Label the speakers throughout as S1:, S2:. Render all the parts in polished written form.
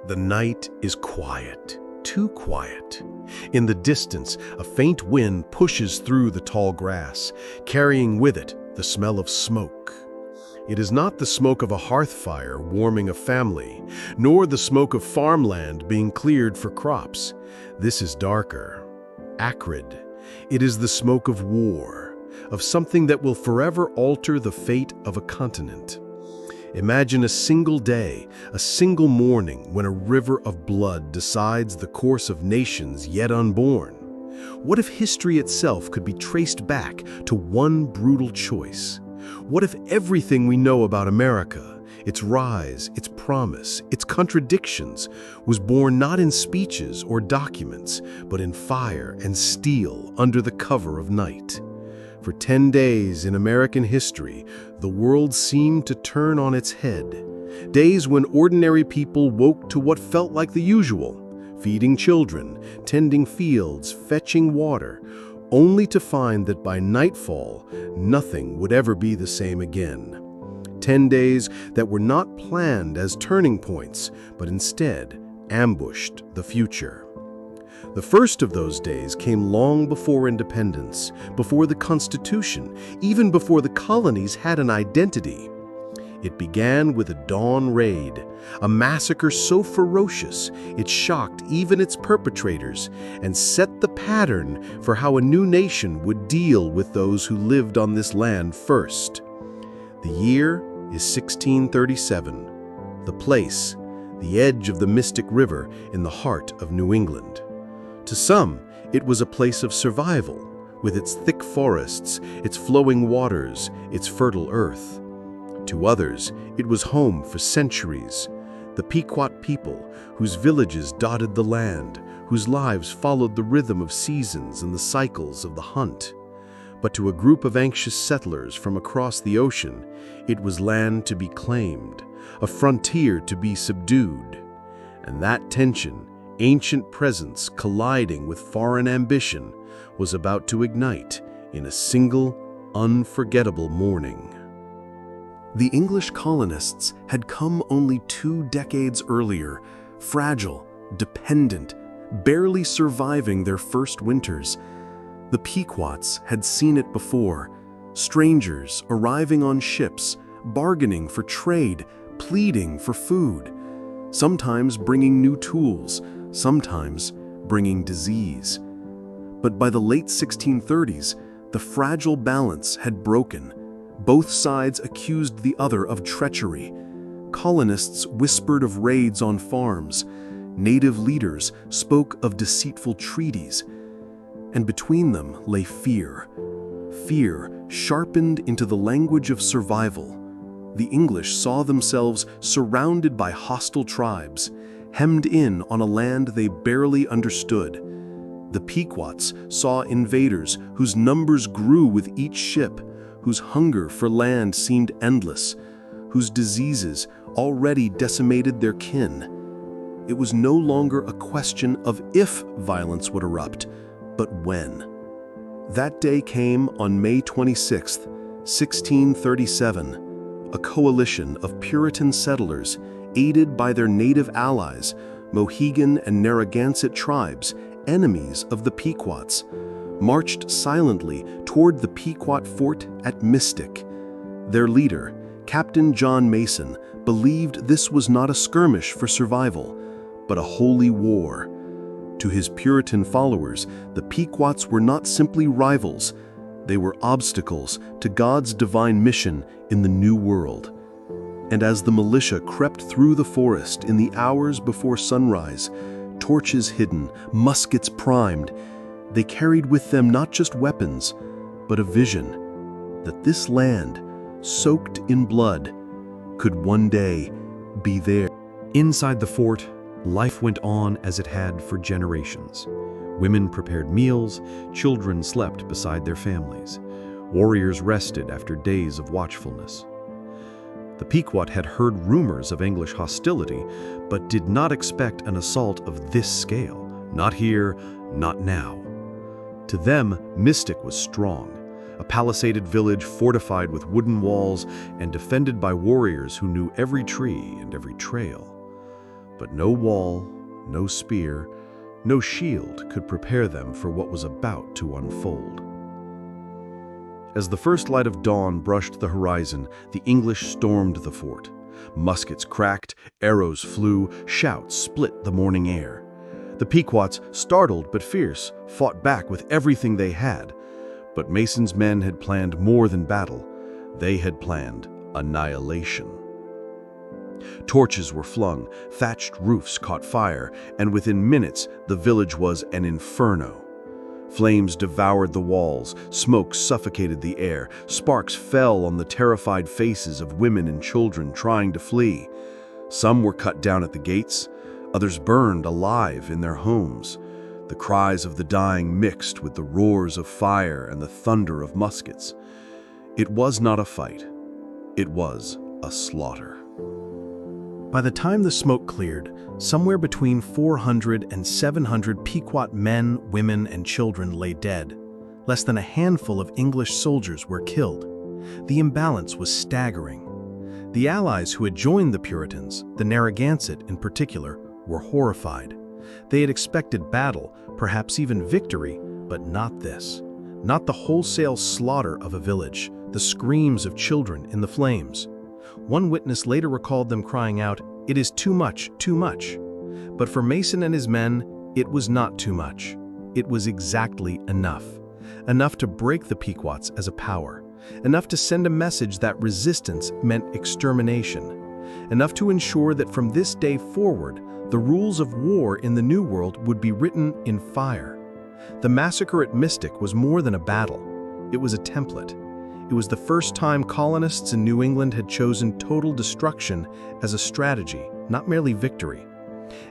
S1: The night is quiet, too quiet. In the distance, a faint wind pushes through the tall grass, carrying with it the smell of smoke. It is not the smoke of a hearth fire warming a family, nor the smoke of farmland being cleared for crops. This is darker, acrid. It is the smoke of war, of something that will forever alter the fate of a continent. Imagine a single day, a single morning when a river of blood decides the course of nations yet unborn. What if history itself could be traced back to one brutal choice? What if everything we know about America, its rise, its promise, its contradictions, was born not in speeches or documents, but in fire and steel under the cover of night? For 10 days in American history, the world seemed to turn on its head. Days when ordinary people woke to what felt like the usual, feeding children, tending fields, fetching water, only to find that by nightfall, nothing would ever be the same again. 10 days that were not planned as turning points, but instead ambushed the future. The first of those days came long before independence, before the Constitution, even before the colonies had an identity. It began with a dawn raid, a massacre so ferocious it shocked even its perpetrators and set the pattern for how a new nation would deal with those who lived on this land first. The year is 1637, the place, the edge of the Mystic River in the heart of New England. To some, it was a place of survival, with its thick forests, its flowing waters, its fertile earth. To others, it was home for centuries. The Pequot people, whose villages dotted the land, whose lives followed the rhythm of seasons and the cycles of the hunt. But to a group of anxious settlers from across the ocean, it was land to be claimed, a frontier to be subdued. And that tension, ancient presence colliding with foreign ambition, was about to ignite in a single, unforgettable morning. The English colonists had come only 2 decades earlier, fragile, dependent, barely surviving their first winters. The Pequots had seen it before, strangers arriving on ships, bargaining for trade, pleading for food, sometimes bringing new tools, sometimes bringing disease. But by the late 1630s, the fragile balance had broken. Both sides accused the other of treachery. Colonists whispered of raids on farms. Native leaders spoke of deceitful treaties. And between them lay fear. Fear sharpened into the language of survival. The English saw themselves surrounded by hostile tribes, hemmed in on a land they barely understood. The Pequots saw invaders whose numbers grew with each ship, whose hunger for land seemed endless, whose diseases already decimated their kin. It was no longer a question of if violence would erupt, but when. That day came on May 26, 1637, a coalition of Puritan settlers, aided by their native allies, Mohegan and Narragansett tribes, enemies of the Pequots, marched silently toward the Pequot fort at Mystic. Their leader, Captain John Mason, believed this was not a skirmish for survival, but a holy war. To his Puritan followers, the Pequots were not simply rivals, they were obstacles to God's divine mission in the New World. And as the militia crept through the forest in the hours before sunrise, torches hidden, muskets primed, they carried with them not just weapons, but a vision that this land, soaked in blood, could one day be there.
S2: Inside the fort, life went on as it had for generations. Women prepared meals, children slept beside their families. Warriors rested after days of watchfulness. The Pequot had heard rumors of English hostility, but did not expect an assault of this scale. Not here, not now. To them, Mystic was strong, a palisaded village fortified with wooden walls and defended by warriors who knew every tree and every trail. But no wall, no spear, no shield could prepare them for what was about to unfold. As the first light of dawn brushed the horizon, the English stormed the fort. Muskets cracked, arrows flew, shouts split the morning air. The Pequots, startled but fierce, fought back with everything they had. But Mason's men had planned more than battle. They had planned annihilation. Torches were flung, thatched roofs caught fire, and within minutes the village was an inferno. Flames devoured the walls, smoke suffocated the air, sparks fell on the terrified faces of women and children trying to flee. Some were cut down at the gates, others burned alive in their homes. The cries of the dying mixed with the roars of fire and the thunder of muskets. It was not a fight, it was a slaughter.
S1: By the time the smoke cleared, somewhere between 400 and 700 Pequot men, women, and children lay dead. Less than a handful of English soldiers were killed. The imbalance was staggering. The Allies who had joined the Puritans, the Narragansett in particular, were horrified. They had expected battle, perhaps even victory, but not this. Not the wholesale slaughter of a village, the screams of children in the flames. One witness later recalled them crying out, "It is too much, too much." But for Mason and his men, it was not too much. It was exactly enough. Enough to break the Pequots as a power. Enough to send a message that resistance meant extermination. Enough to ensure that from this day forward, the rules of war in the New World would be written in fire. The massacre at Mystic was more than a battle. It was a template. It was the first time colonists in New England had chosen total destruction as a strategy, not merely victory.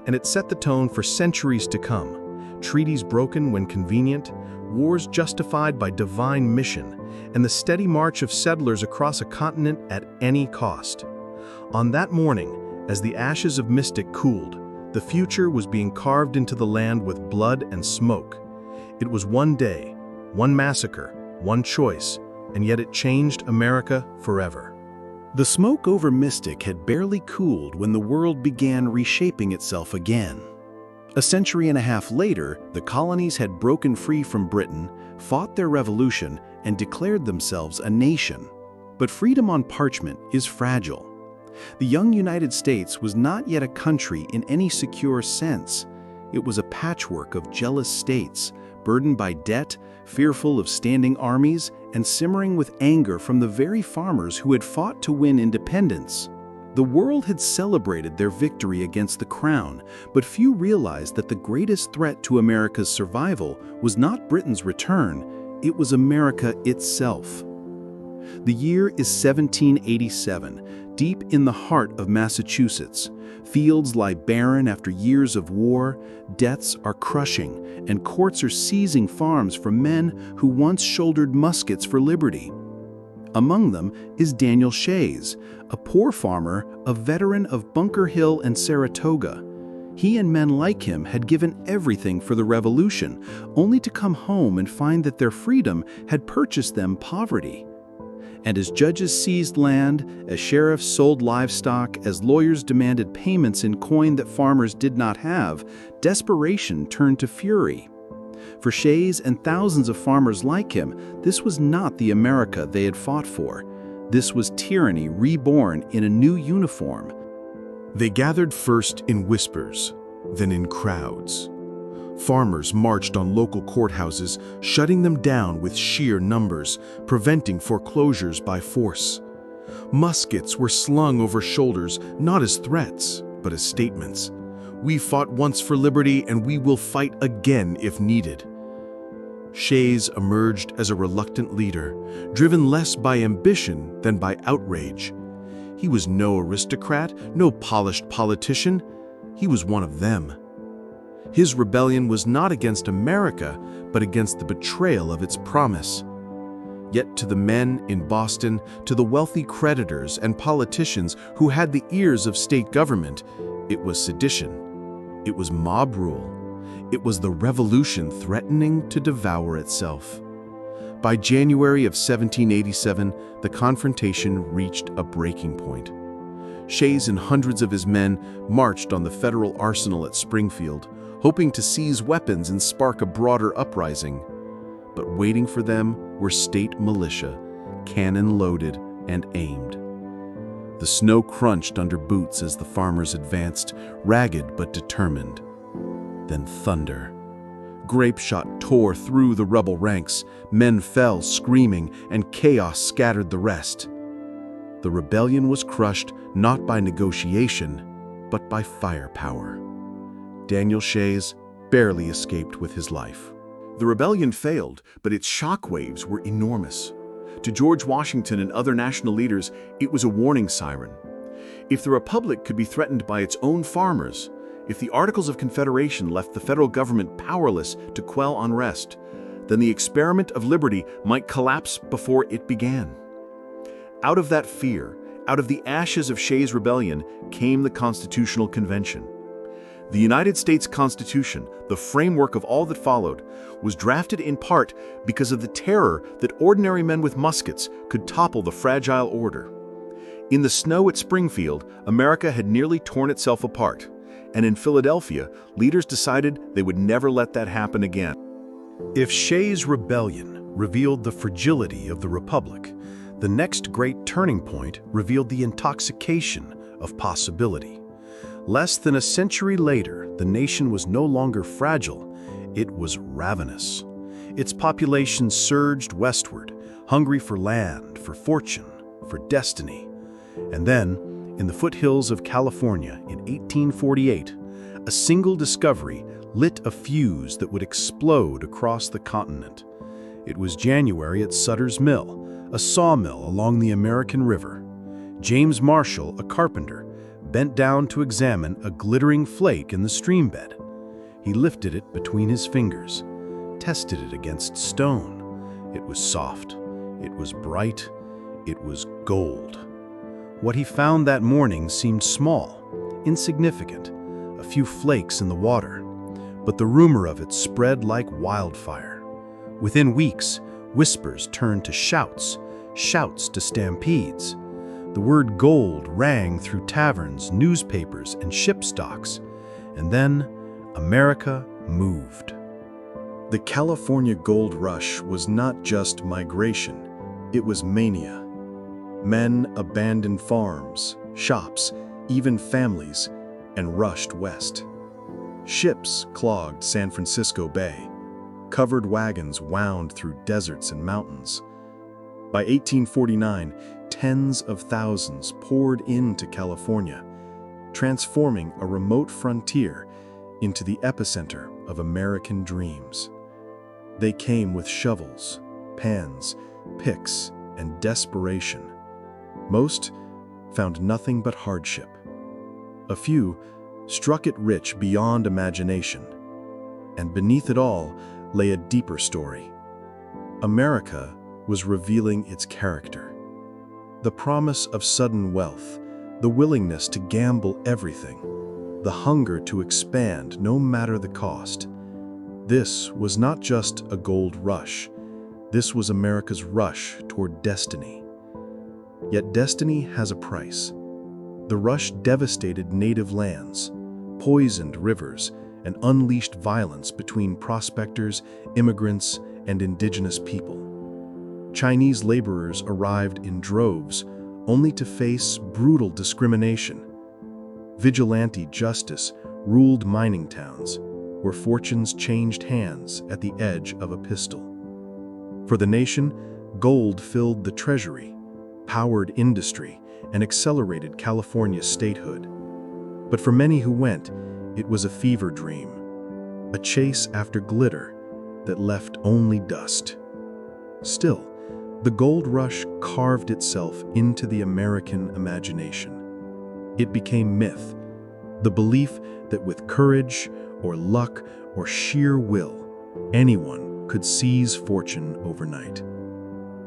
S1: And it set the tone for centuries to come. Treaties broken when convenient, wars justified by divine mission, and the steady march of settlers across a continent at any cost. On that morning, as the ashes of Mystic cooled, the future was being carved into the land with blood and smoke. It was one day, one massacre, one choice, and yet it changed America forever. The smoke over Mystic had barely cooled when the world began reshaping itself again. A century and a half later, the colonies had broken free from Britain, fought their revolution, and declared themselves a nation. But freedom on parchment is fragile. The young United States was not yet a country in any secure sense. It was a patchwork of jealous states, burdened by debt, fearful of standing armies, and simmering with anger from the very farmers who had fought to win independence. The world had celebrated their victory against the crown, but few realized that the greatest threat to America's survival was not Britain's return, it was America itself. The year is 1787, deep in the heart of Massachusetts. Fields lie barren after years of war, deaths are crushing, and courts are seizing farms from men who once shouldered muskets for liberty. Among them is Daniel Shays, a poor farmer, a veteran of Bunker Hill and Saratoga. He and men like him had given everything for the Revolution, only to come home and find that their freedom had purchased them poverty. And as judges seized land, as sheriffs sold livestock, as lawyers demanded payments in coin that farmers did not have, desperation turned to fury. For Shays and thousands of farmers like him, this was not the America they had fought for. This was tyranny reborn in a new uniform. They gathered first in whispers, then in crowds. Farmers marched on local courthouses, shutting them down with sheer numbers, preventing foreclosures by force. Muskets were slung over shoulders, not as threats, but as statements. We fought once for liberty, and we will fight again if needed. Shays emerged as a reluctant leader, driven less by ambition than by outrage. He was no aristocrat, no polished politician. He was one of them. His rebellion was not against America, but against the betrayal of its promise. Yet to the men in Boston, to the wealthy creditors and politicians who had the ears of state government, it was sedition. It was mob rule. It was the revolution threatening to devour itself. By January of 1787, the confrontation reached a breaking point. Shays and hundreds of his men marched on the federal arsenal at Springfield, hoping to seize weapons and spark a broader uprising. But waiting for them were state militia, cannon loaded and aimed. The snow crunched under boots as the farmers advanced, ragged but determined. Then thunder. Grape shot tore through the rebel ranks, men fell screaming, and chaos scattered the rest. The rebellion was crushed not by negotiation, but by firepower. Daniel Shays barely escaped with his life. The rebellion failed, but its shockwaves were enormous. To George Washington and other national leaders, it was a warning siren. If the Republic could be threatened by its own farmers, if the Articles of Confederation left the federal government powerless to quell unrest, then the experiment of liberty might collapse before it began. Out of that fear, out of the ashes of Shays' rebellion, came the Constitutional Convention. The United States Constitution, the framework of all that followed, was drafted in part because of the terror that ordinary men with muskets could topple the fragile order. In the snow at Springfield, America had nearly torn itself apart, and in Philadelphia, leaders decided they would never let that happen again.
S2: If Shays' rebellion revealed the fragility of the Republic, the next great turning point revealed the intoxication of possibility. Less than a century later, the nation was no longer fragile, it was ravenous. Its population surged westward, hungry for land, for fortune, for destiny. And then, in the foothills of California in 1848, a single discovery lit a fuse that would explode across the continent. It was January at Sutter's Mill, a sawmill along the American River. James Marshall, a carpenter, bent down to examine a glittering flake in the streambed. He lifted it between his fingers, tested it against stone. It was soft, it was bright, it was gold. What he found that morning seemed small, insignificant, a few flakes in the water, but the rumor of it spread like wildfire. Within weeks, whispers turned to shouts, shouts to stampedes. The word gold rang through taverns, newspapers, and ship stocks. And then, America moved. The California gold rush was not just migration, it was mania. Men abandoned farms, shops, even families, and rushed west. Ships clogged San Francisco Bay. Covered wagons wound through deserts and mountains. By 1849, tens of thousands poured into California, transforming a remote frontier into the epicenter of American dreams. They came with shovels, pans, picks, and desperation. Most found nothing but hardship. A few struck it rich beyond imagination. And beneath it all lay a deeper story. America was revealing its character. The promise of sudden wealth, the willingness to gamble everything, the hunger to expand no matter the cost. This was not just a gold rush. This was America's rush toward destiny. Yet destiny has a price. The rush devastated native lands, poisoned rivers, and unleashed violence between prospectors, immigrants, and indigenous people. Chinese laborers arrived in droves only to face brutal discrimination. Vigilante justice ruled mining towns, where fortunes changed hands at the edge of a pistol. For the nation, gold filled the treasury, powered industry, and accelerated California's statehood. But for many who went, it was a fever dream, a chase after glitter that left only dust. Still, the gold rush carved itself into the American imagination. It became myth, the belief that with courage or luck or sheer will, anyone could seize fortune overnight.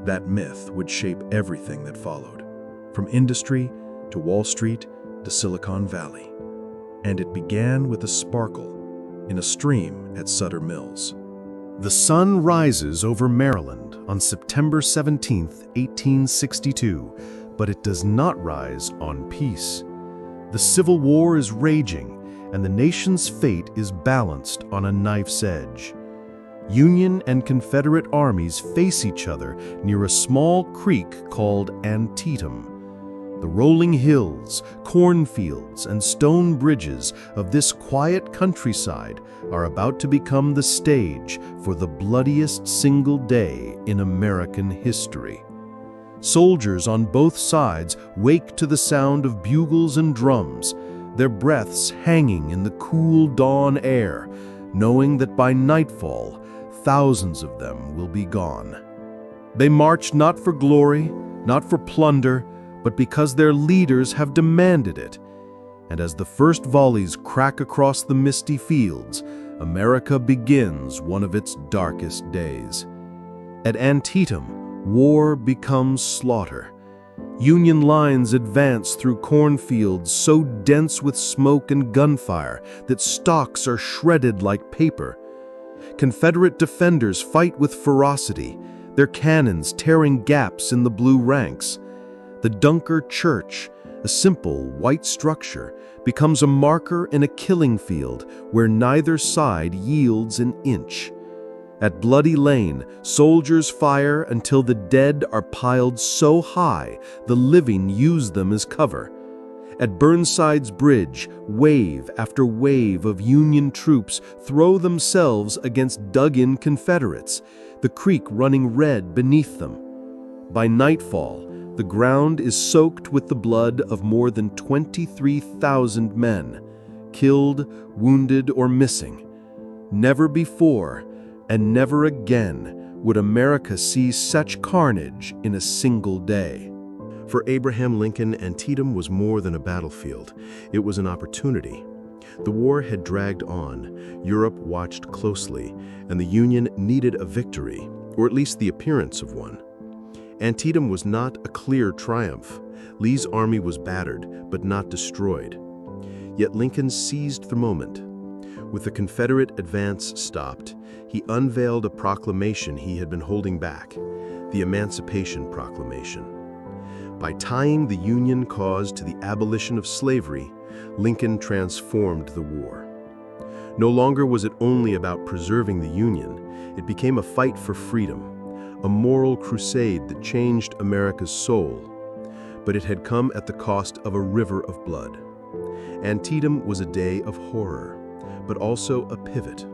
S2: That myth would shape everything that followed, from industry to Wall Street to Silicon Valley. And it began with a sparkle in a stream at Sutter Mills. The sun rises over Maryland on September 17, 1862, but it does not rise on peace.
S1: The Civil War is raging, and the nation's fate is balanced on a knife's edge. Union and Confederate armies face each other near a small creek called Antietam. The rolling hills, cornfields, and stone bridges of this quiet countryside are about to become the stage for the bloodiest single day in American history. Soldiers on both sides wake to the sound of bugles and drums, their breaths hanging in the cool dawn air, knowing that by nightfall, thousands of them will be gone. They march not for glory, not for plunder, but because their leaders have demanded it. And as the first volleys crack across the misty fields, America begins one of its darkest days. At Antietam, war becomes slaughter. Union lines advance through cornfields so dense with smoke and gunfire that stalks are shredded like paper. Confederate defenders fight with ferocity, their cannons tearing gaps in the blue ranks. The Dunker Church, a simple white structure, becomes a marker in a killing field where neither side yields an inch. At Bloody Lane, soldiers fire until the dead are piled so high the living use them as cover. At Burnside's Bridge, wave after wave of Union troops throw themselves against dug-in Confederates, the creek running red beneath them. By nightfall, the ground is soaked with the blood of more than 23,000 men, killed, wounded, or missing. Never before, and never again, would America see such carnage in a single day. For Abraham Lincoln, Antietam was more than a battlefield. It was an opportunity. The war had dragged on, Europe watched closely, and the Union needed a victory, or at least the appearance of one. Antietam was not a clear triumph. Lee's army was battered, but not destroyed. Yet Lincoln seized the moment. With the Confederate advance stopped, he unveiled a proclamation he had been holding back, the Emancipation Proclamation. By tying the Union cause to the abolition of slavery, Lincoln transformed the war. No longer was it only about preserving the Union, it became a fight for freedom, a moral crusade that changed America's soul. But it had come at the cost of a river of blood. Antietam was a day of horror, but also a pivot.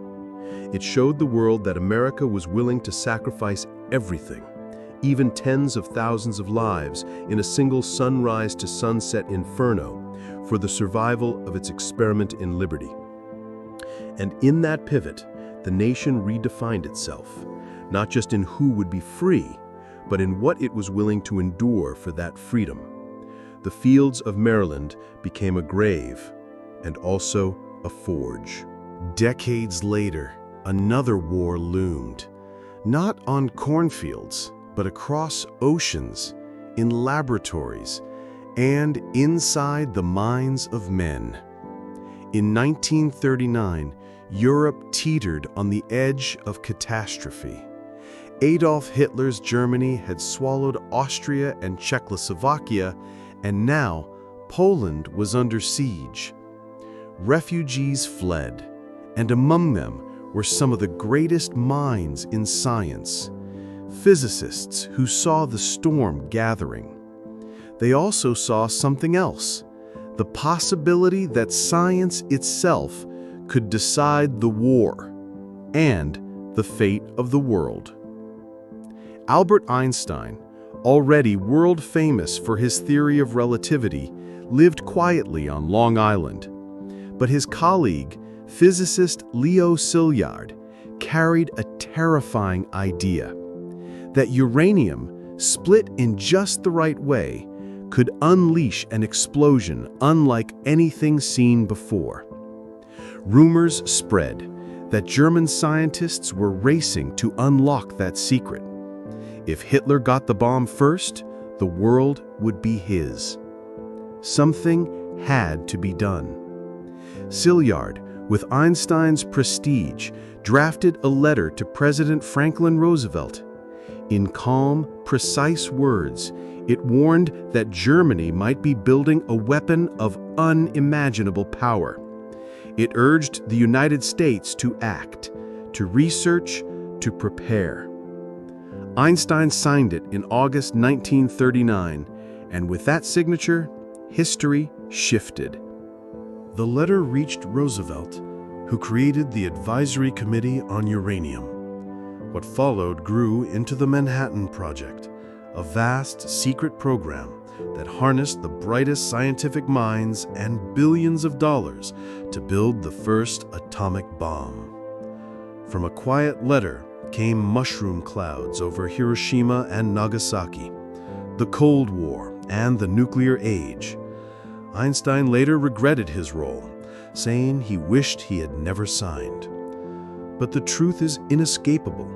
S1: It showed the world that America was willing to sacrifice everything, even tens of thousands of lives in a single sunrise to sunset inferno, for the survival of its experiment in liberty. And in that pivot, the nation redefined itself, not just in who would be free, but in what it was willing to endure for that freedom. The fields of Maryland became a grave and also a forge. Decades later, another war loomed, not on cornfields, but across oceans, in laboratories, and inside the minds of men. In 1939, Europe teetered on the edge of catastrophe. Adolf Hitler's Germany had swallowed Austria and Czechoslovakia, and now Poland was under siege. Refugees fled, and among them were some of the greatest minds in science, physicists who saw the storm gathering. They also saw something else, the possibility that science itself could decide the war and the fate of the world. Albert Einstein, already world famous for his theory of relativity, lived quietly on Long Island. But his colleague, physicist Leo Szilard, carried a terrifying idea that uranium, split in just the right way, could unleash an explosion unlike anything seen before. Rumors spread that German scientists were racing to unlock that secret. If Hitler got the bomb first, the world would be his. Something had to be done. Szilard, with Einstein's prestige, drafted a letter to President Franklin Roosevelt.
S2: In calm, precise words, it warned that Germany might be building a weapon of unimaginable power. It urged the United States to act, to research, to prepare. Einstein signed it in August 1939, and with that signature, history shifted.
S1: The letter reached Roosevelt, who created the Advisory Committee on Uranium. What followed grew into the Manhattan Project, a vast secret program that harnessed the brightest scientific minds and billions of dollars to build the first atomic bomb. From a quiet letter came mushroom clouds over Hiroshima and Nagasaki, the Cold War and the nuclear age. Einstein later regretted his role, saying he wished he had never signed. But the truth is inescapable.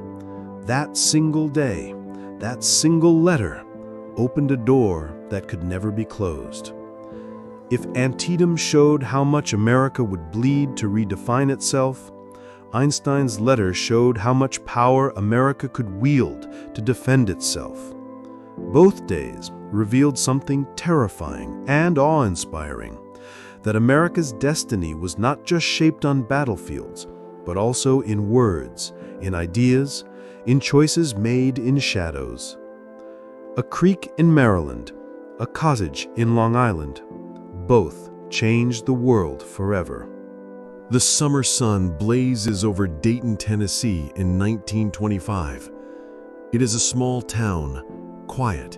S1: That single day, that single letter, opened a door that could never be closed. If Antietam showed how much America would bleed to redefine itself, Einstein's letter showed how much power America could wield to defend itself. Both days revealed something terrifying and awe-inspiring, that America's destiny was not just shaped on battlefields, but also in words, in ideas, in choices made in shadows. A creek in Maryland, a cottage in Long Island, both changed the world forever. The summer sun blazes over Dayton, Tennessee in 1925. It is a small town, quiet,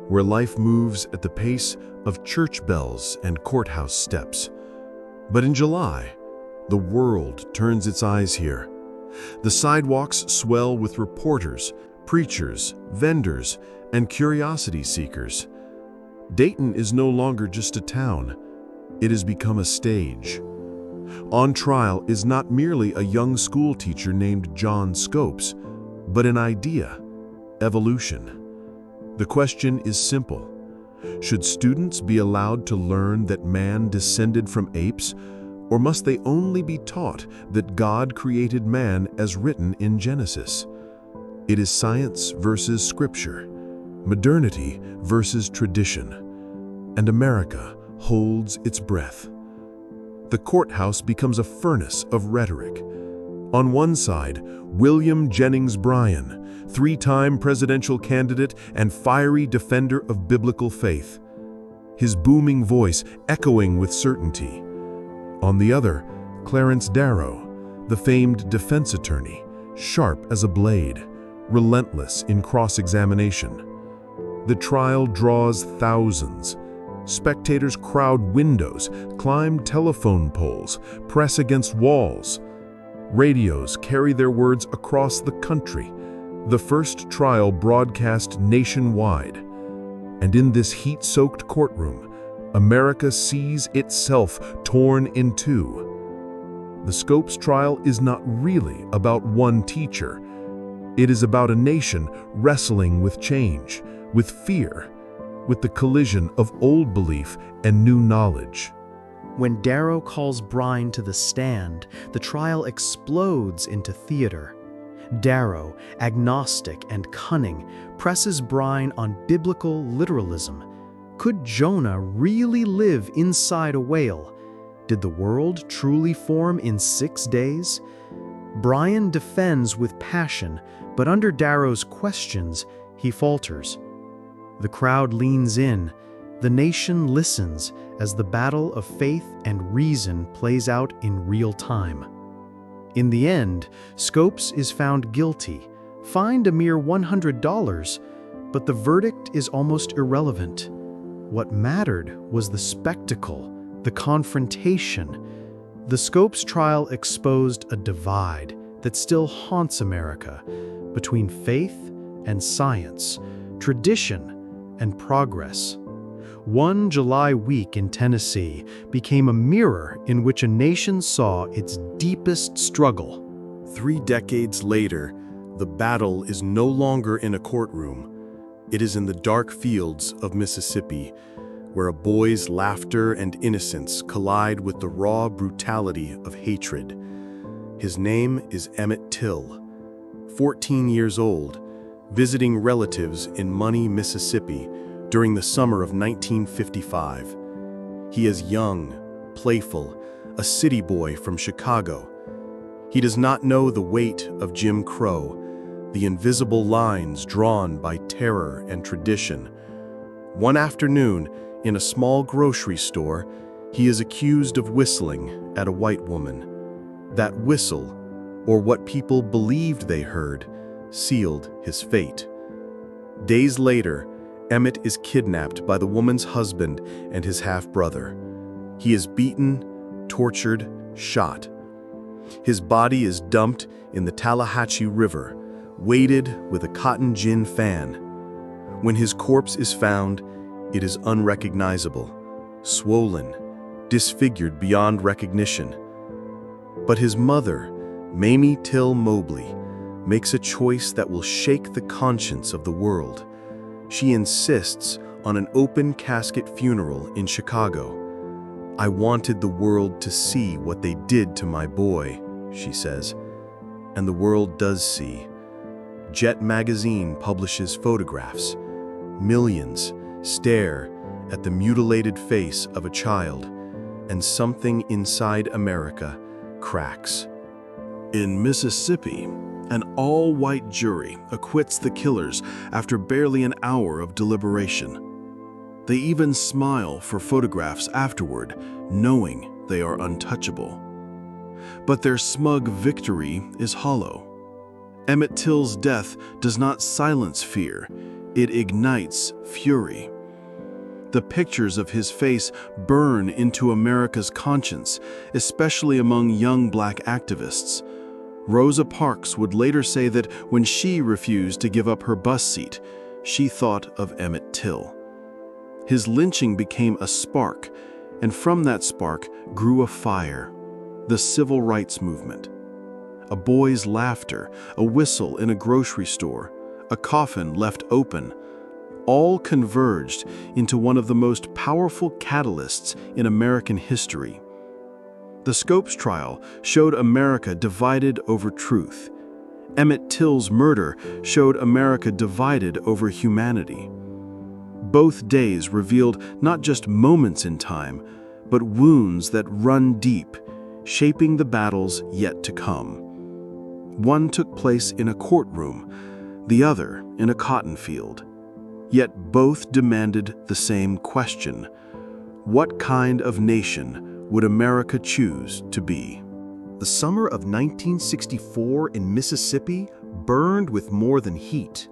S1: where life moves at the pace of church bells and courthouse steps. But in July, the world turns its eyes here. The sidewalks swell with reporters, preachers, vendors, and curiosity seekers. Dayton is no longer just a town. It has become a stage. On trial is not merely a young school teacher named John Scopes, but an idea: evolution. The question is simple. Should students be allowed to learn that man descended from apes, or must they only be taught that God created man as written in Genesis? It is science versus scripture, modernity versus tradition, and America holds its breath. The courthouse becomes a furnace of rhetoric. On one side, William Jennings Bryan, three-time presidential candidate and fiery defender of biblical faith, his booming voice echoing with certainty. On the other, Clarence Darrow, the famed defense attorney, sharp as a blade, relentless in cross-examination. The trial draws thousands. Spectators crowd windows, climb telephone poles, press against walls. Radios carry their words across the country. The first trial broadcast nationwide. And in this heat-soaked courtroom, America sees itself torn in two. The Scopes trial is not really about one teacher. It is about a nation wrestling with change, with fear, with the collision of old belief and new knowledge.
S3: When Darrow calls Bryan to the stand, the trial explodes into theater. Darrow, agnostic and cunning, presses Bryan on biblical literalism. Could Jonah really live inside a whale? Did the world truly form in 6 days? Bryan defends with passion, but under Darrow's questions, he falters. The crowd leans in. The nation listens as the battle of faith and reason plays out in real time. In the end, Scopes is found guilty, fined a mere $100, but the verdict is almost irrelevant. What mattered was the spectacle, the confrontation. The Scopes trial exposed a divide that still haunts America between faith and science, tradition and progress. One July week in Tennessee became a mirror in which a nation saw its deepest struggle.
S1: 3 decades later, the battle is no longer in a courtroom. It is in the dark fields of Mississippi, where a boy's laughter and innocence collide with the raw brutality of hatred. His name is Emmett Till. 14 years old, visiting relatives in Money, Mississippi during the summer of 1955. He is young, playful, a city boy from Chicago. He does not know the weight of Jim Crow, the invisible lines drawn by terror and tradition. One afternoon, in a small grocery store, he is accused of whistling at a white woman. That whistle, or what people believed they heard, sealed his fate. Days later, Emmett is kidnapped by the woman's husband and his half-brother. He is beaten, tortured, shot. His body is dumped in the Tallahatchie River, weighted with a cotton gin fan. When his corpse is found, it is unrecognizable, swollen, disfigured beyond recognition. But his mother, Mamie Till Mobley, makes a choice that will shake the conscience of the world. She insists on an open casket funeral in Chicago. "I wanted the world to see what they did to my boy," she says. And the world does see. Jet magazine publishes photographs. Millions stare at the mutilated face of a child, and something inside America cracks. In Mississippi, an all-white jury acquits the killers after barely an hour of deliberation. They even smile for photographs afterward, knowing they are untouchable. But their smug victory is hollow. Emmett Till's death does not silence fear, it ignites fury. The pictures of his face burn into America's conscience, especially among young black activists. Rosa Parks would later say that when she refused to give up her bus seat, she thought of Emmett Till. His lynching became a spark, and from that spark grew a fire, the civil rights movement. A boy's laughter, a whistle in a grocery store, a coffin left open, all converged into one of the most powerful catalysts in American history. The Scopes trial showed America divided over truth. Emmett Till's murder showed America divided over humanity. Both days revealed not just moments in time, but wounds that run deep, shaping the battles yet to come. One took place in a courtroom, the other in a cotton field. Yet both demanded the same question: what kind of nation would America choose to be? The summer of 1964 in Mississippi burned with more than heat.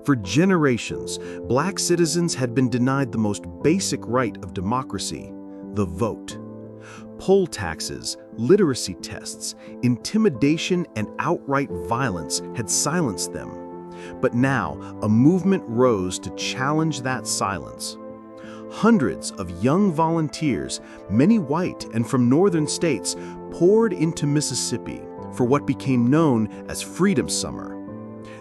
S1: For generations, black citizens had been denied the most basic right of democracy, the vote. Poll taxes, literacy tests, intimidation, and outright violence had silenced them. But now, a movement rose to challenge that silence. Hundreds of young volunteers, many white and from northern states, poured into Mississippi for what became known as Freedom Summer.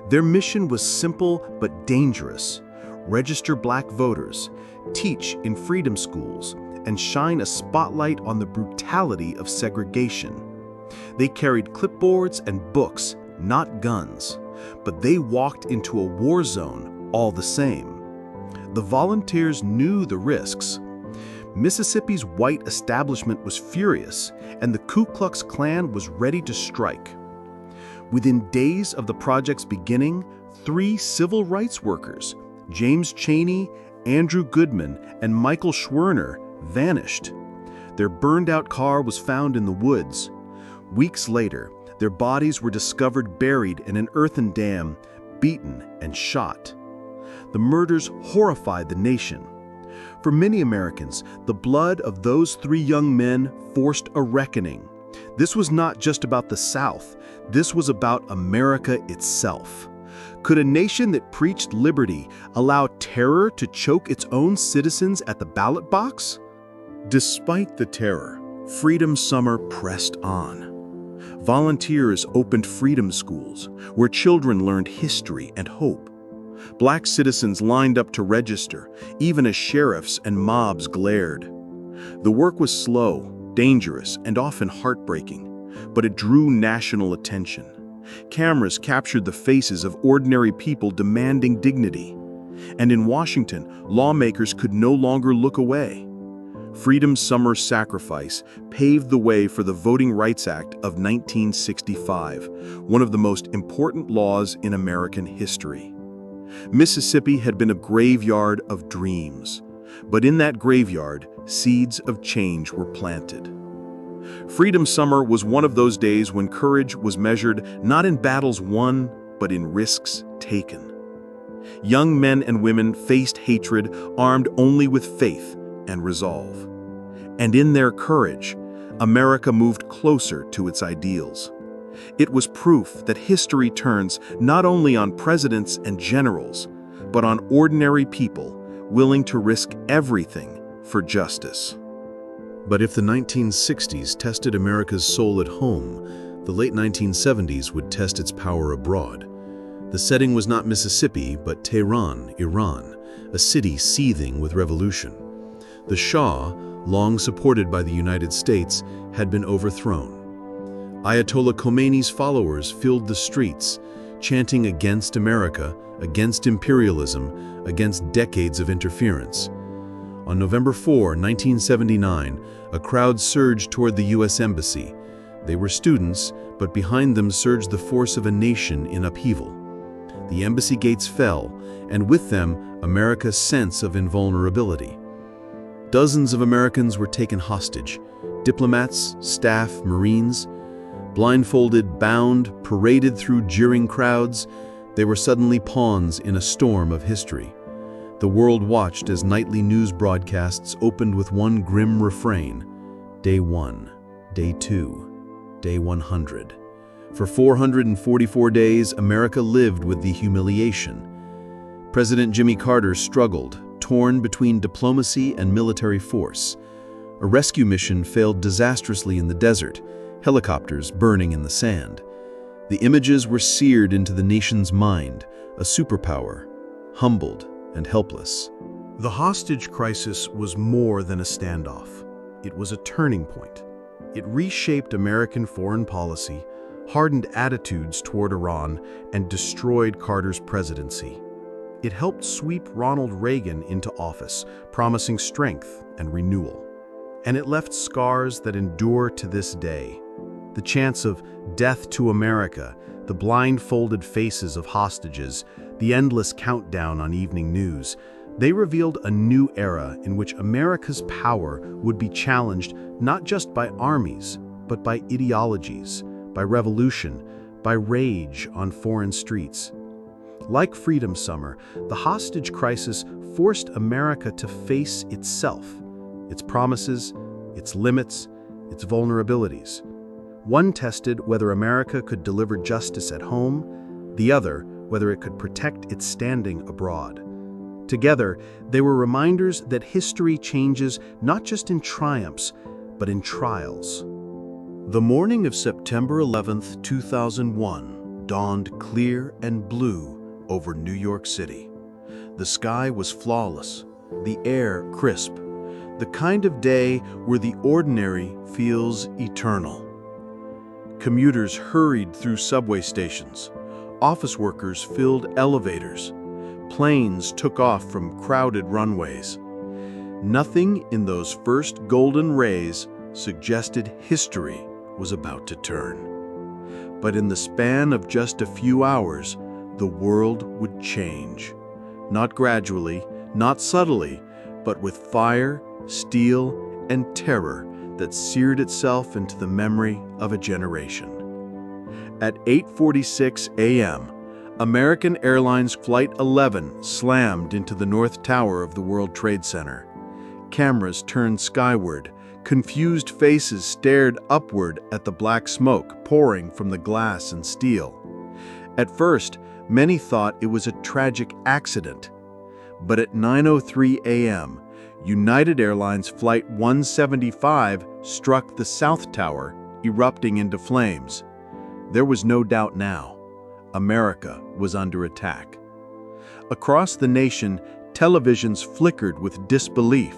S1: Their mission was simple but dangerous: register black voters, teach in freedom schools, and shine a spotlight on the brutality of segregation. They carried clipboards and books, not guns, but they walked into a war zone all the same. The volunteers knew the risks. Mississippi's white establishment was furious, and the Ku Klux Klan was ready to strike. Within days of the project's beginning, 3 civil rights workers, James Chaney, Andrew Goodman, and Michael Schwerner, vanished. Their burned-out car was found in the woods. Weeks later, their bodies were discovered buried in an earthen dam, beaten and shot. The murders horrified the nation. For many Americans, the blood of those 3 young men forced a reckoning. This was not just about the South. This was about America itself. Could a nation that preached liberty allow terror to choke its own citizens at the ballot box? Despite the terror, Freedom Summer pressed on. Volunteers opened freedom schools, where children learned history and hope. Black citizens lined up to register, even as sheriffs and mobs glared. The work was slow, dangerous, and often heartbreaking, but it drew national attention.
S4: Cameras captured the faces of ordinary people demanding dignity. And in Washington, lawmakers could no longer look away. Freedom's summer sacrifice paved the way for the Voting Rights Act of 1965, one of the most important laws in American history. Mississippi had been a graveyard of dreams, but in that graveyard, seeds of change were planted. Freedom Summer was one of those days when courage was measured not in battles won, but in risks taken. Young men and women faced hatred armed only with faith and resolve. And in their courage, America moved closer to its ideals. It was proof that history turns not only on presidents and generals, but on ordinary people willing to risk everything for justice.
S2: But if the 1960s tested America's soul at home, the late 1970s would test its power abroad. The setting was not Mississippi, but Tehran, Iran, a city seething with revolution. The Shah, long supported by the United States, had been overthrown. Ayatollah Khomeini's followers filled the streets, chanting against America, against imperialism, against decades of interference. On November 4, 1979, a crowd surged toward the U.S. Embassy. They were students, but behind them surged the force of a nation in upheaval. The embassy gates fell, and with them, America's sense of invulnerability. Dozens of Americans were taken hostage. Diplomats, staff, Marines. Blindfolded, bound, paraded through jeering crowds, they were suddenly pawns in a storm of history. The world watched as nightly news broadcasts opened with one grim refrain: Day 1, Day 2, Day 100. For 444 days, America lived with the humiliation. President Jimmy Carter struggled, torn between diplomacy and military force. A rescue mission failed disastrously in the desert, helicopters burning in the sand. The images were seared into the nation's mind, a superpower, humbled and helpless.
S1: The hostage crisis was more than a standoff. It was a turning point. It reshaped American foreign policy, hardened attitudes toward Iran, and destroyed Carter's presidency. It helped sweep Ronald Reagan into office, promising strength and renewal. And it left scars that endure to this day. The chants of "Death to America," the blindfolded faces of hostages, the endless countdown on evening news, they revealed a new era in which America's power would be challenged not just by armies, but by ideologies, by revolution, by rage on foreign streets. Like Freedom Summer, the hostage crisis forced America to face itself, its promises, its limits, its vulnerabilities. One tested whether America could deliver justice at home, the other whether it could protect its standing abroad. Together, they were reminders that history changes not just in triumphs, but in trials. The morning of September 11, 2001, dawned clear and blue over New York City. The sky was flawless, the air crisp, the kind of day where the ordinary feels eternal. Commuters hurried through subway stations. Office workers filled elevators. Planes took off from crowded runways. Nothing in those first golden rays suggested history was about to turn. But in the span of just a few hours, the world would change. Not gradually, not subtly, but with fire, steel, and terror that seared itself into the memory of a generation. At 8:46 a.m., American Airlines Flight 11 slammed into the North Tower of the World Trade Center. Cameras turned skyward. Confused faces stared upward at the black smoke pouring from the glass and steel. At first, many thought it was a tragic accident. But at 9:03 a.m., United Airlines Flight 175 struck the South Tower, erupting into flames. There was no doubt now. America was under attack. Across the nation, televisions flickered with disbelief.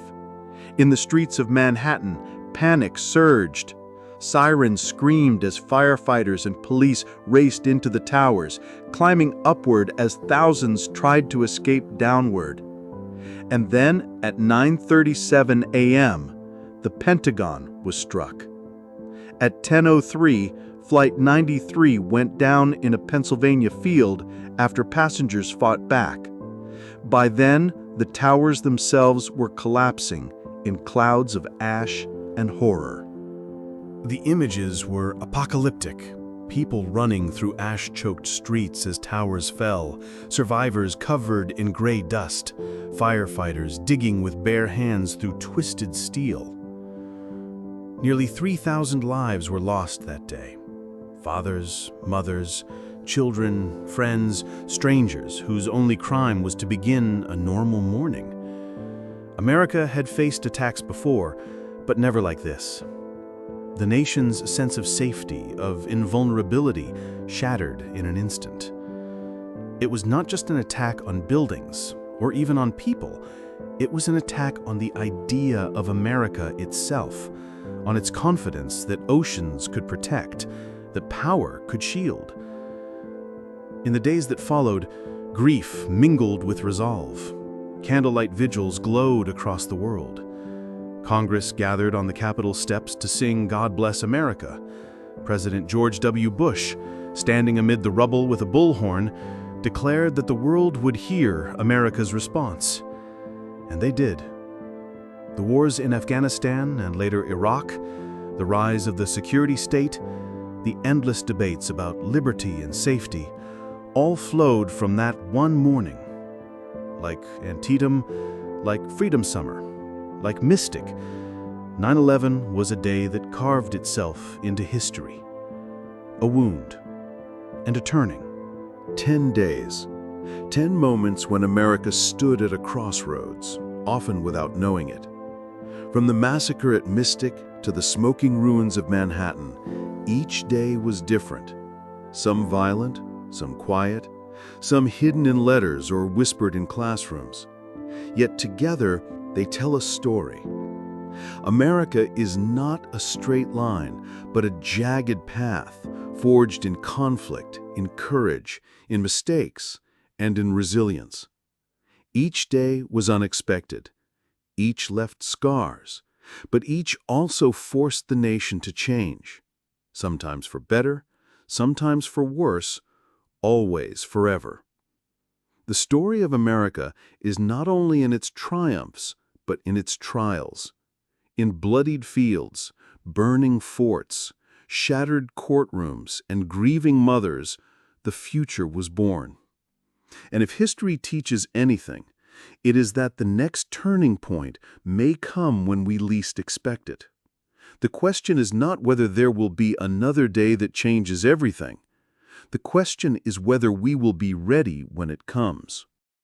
S1: In the streets of Manhattan, panic surged.
S4: Sirens screamed as firefighters and police raced into the towers, climbing upward as thousands tried to escape downward. And then, at 9:37 a.m., the Pentagon was struck. At 10:03, Flight 93 went down in a Pennsylvania field after passengers fought back. By then, the towers themselves were collapsing in clouds of ash and horror.
S1: The images were apocalyptic. People running through ash-choked streets as towers fell, survivors covered in gray dust, firefighters digging with bare hands through twisted steel. Nearly 3,000 lives were lost that day. Fathers, mothers, children, friends, strangers whose only crime was to begin a normal morning. America had faced attacks before, but never like this. The nation's sense of safety, of invulnerability, shattered in an instant. It was not just an attack on buildings, or even on people. It was an attack on the idea of America itself, on its confidence that oceans could protect, that power could shield. In the days that followed, grief mingled with resolve. Candlelight vigils glowed across the world. Congress gathered on the Capitol steps to sing "God Bless America." President George W. Bush, standing amid the rubble with a bullhorn, declared that the world would hear America's response. And they did. The wars in Afghanistan and later Iraq, the rise of the security state, the endless debates about liberty and safety, all flowed from that one morning. Like Antietam, like Freedom Summer, like Mystic, 9/11 was a day that carved itself into history. A wound and a turning.
S4: 10 days. 10 moments when America stood at a crossroads, often without knowing it. From the massacre at Mystic to the smoking ruins of Manhattan, each day was different. Some violent, some quiet, some hidden in letters or whispered in classrooms. Yet together, they tell a story. America is not a straight line, but a jagged path, forged in conflict, in courage, in mistakes, and in resilience. Each day was unexpected. Each left scars, but each also forced the nation to change. Sometimes for better, sometimes for worse, always forever. The story of America is not only in its triumphs, but in its trials. In bloodied fields, burning forts, shattered courtrooms, and grieving mothers, the future was born. And if history teaches anything, it is that the next turning point may come when we least expect it. The question is not whether there will be another day that changes everything. The question is whether we will be ready when it comes.